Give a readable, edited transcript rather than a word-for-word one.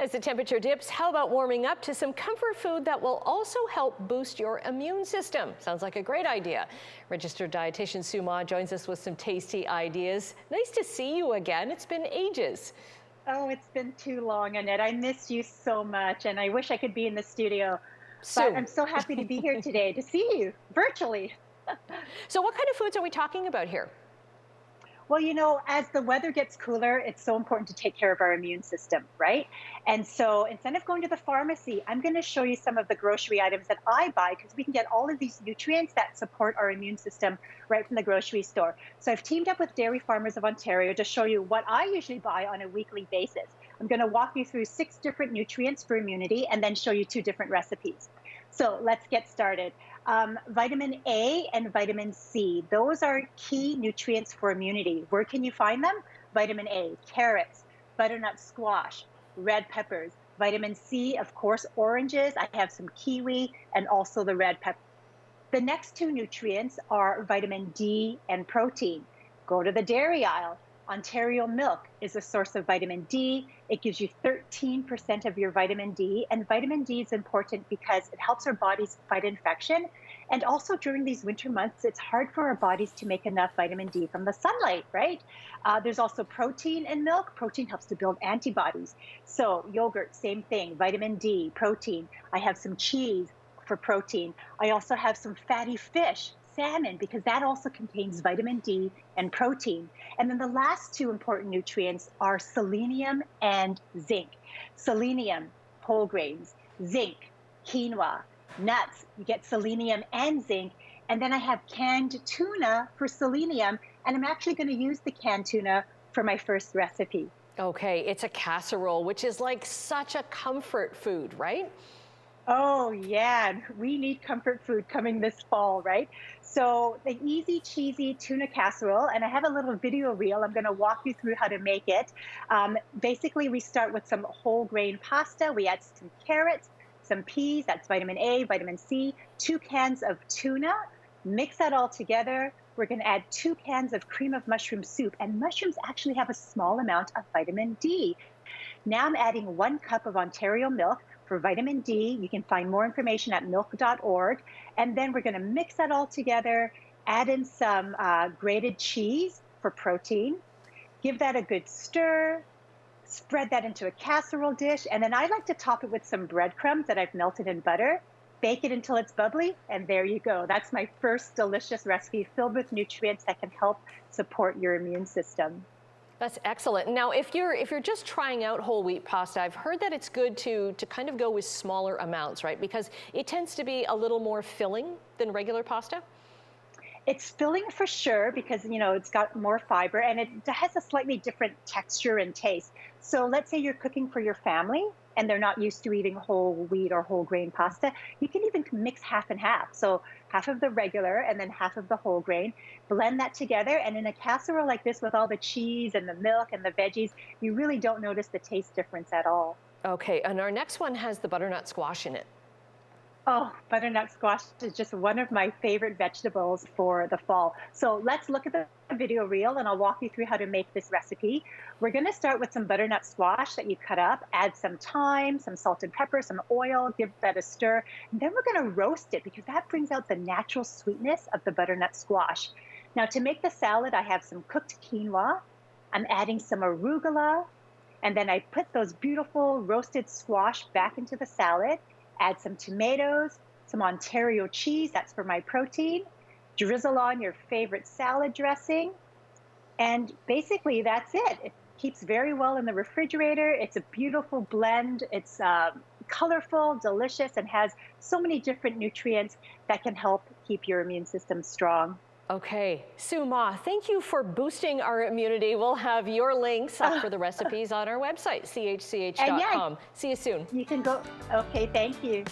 As the temperature dips, how about warming up to some comfort food that will also help boost your immune system? Sounds like a great idea. Registered dietitian Sue Mah joins us with some tasty ideas. Nice to see you again. It's been ages. Oh, it's been too long, Annette. I miss you so much, and I wish I could be in the studio. But Sue, I'm so happy to be here today to see you virtually. so what kind of foods are we talking about here? Well, as the weather gets cooler, it's so important to take care of our immune system, right? And so instead of going to the pharmacy, I'm going to show you some of the grocery items that I buy because we can get all of these nutrients that support our immune system right from the grocery store. So I've teamed up with Dairy Farmers of Ontario to show you what I usually buy on a weekly basis. I'm going to walk you through 6 different nutrients for immunity and then show you 2 different recipes. So let's get started. Vitamin A and vitamin C, those are key nutrients for immunity. Where can you find them? Vitamin A, carrots, butternut squash, red peppers. Vitamin C, of course, oranges. I have some kiwi and also the red pepper. The next 2 nutrients are vitamin D and protein. Go to the dairy aisle. Ontario milk is a source of vitamin D. It gives you 13% of your vitamin D, and vitamin D is important because it helps our bodies fight infection. And also during these winter months, it's hard for our bodies to make enough vitamin D from the sunlight, right? There's also protein in milk. Protein helps to build antibodies. So yogurt, same thing, vitamin D, protein. I have some cheese for protein. I also have some fatty fish, salmon, because that also contains vitamin D and protein. And then the last 2 important nutrients are selenium and zinc. Selenium, whole grains, zinc, quinoa, nuts, you get selenium and zinc. And then I have canned tuna for selenium, and I'm actually going to use the canned tuna for my first recipe. Okay, it's a casserole, which is like such a comfort food, right? Oh, yeah. We need comfort food coming this fall, right? So, the easy, cheesy tuna casserole, and I have a little video reel. I'm going to walk you through how to make it. Basically, we start with some whole grain pasta. We add some carrots, some peas, that's vitamin A, vitamin C, 2 cans of tuna. Mix that all together. We're going to add 2 cans of cream of mushroom soup, and mushrooms actually have a small amount of vitamin D. Now I'm adding 1 cup of Ontario milk for vitamin D. You can find more information at milk.org. And then we're going to mix that all together, add in some grated cheese for protein, give that a good stir, spread that into a casserole dish, and then I like to top it with some breadcrumbs that I've melted in butter. Bake it until it's bubbly, and there you go. That's my first delicious recipe filled with nutrients that can help support your immune system. That's excellent. Now, if you're just trying out whole wheat pasta, I've heard that it's good to kind of go with smaller amounts, right? Because it tends to be a little more filling than regular pasta. It's filling for sure because, it's got more fiber and it has a slightly different texture and taste. So let's say you're cooking for your family and they're not used to eating whole wheat or whole grain pasta. You can even mix half and half. So half of the regular and then half of the whole grain. Blend that together. And in a casserole like this with all the cheese and the milk and the veggies, you really don't notice the taste difference at all. Okay, and our next one has the butternut squash in it. Oh, butternut squash is just one of my favorite vegetables for the fall. So let's look at the video reel and I'll walk you through how to make this recipe. We're going to start with some butternut squash that you cut up, add some thyme, some salt and pepper, some oil, give that a stir. And then we're going to roast it because that brings out the natural sweetness of the butternut squash. Now to make the salad, I have some cooked quinoa. I'm adding some arugula. And then I put those beautiful roasted squash back into the salad. Add some tomatoes, some Ontario cheese, that's for my protein. Drizzle on your favorite salad dressing. And basically that's it. It keeps very well in the refrigerator. It's a beautiful blend. It's colorful, delicious, and has so many different nutrients that can help keep your immune system strong. Okay, Sue Mah, thank you for boosting our immunity. We'll have your links up for the recipes on our website, chch.com. See you soon. You can go. Okay, thank you.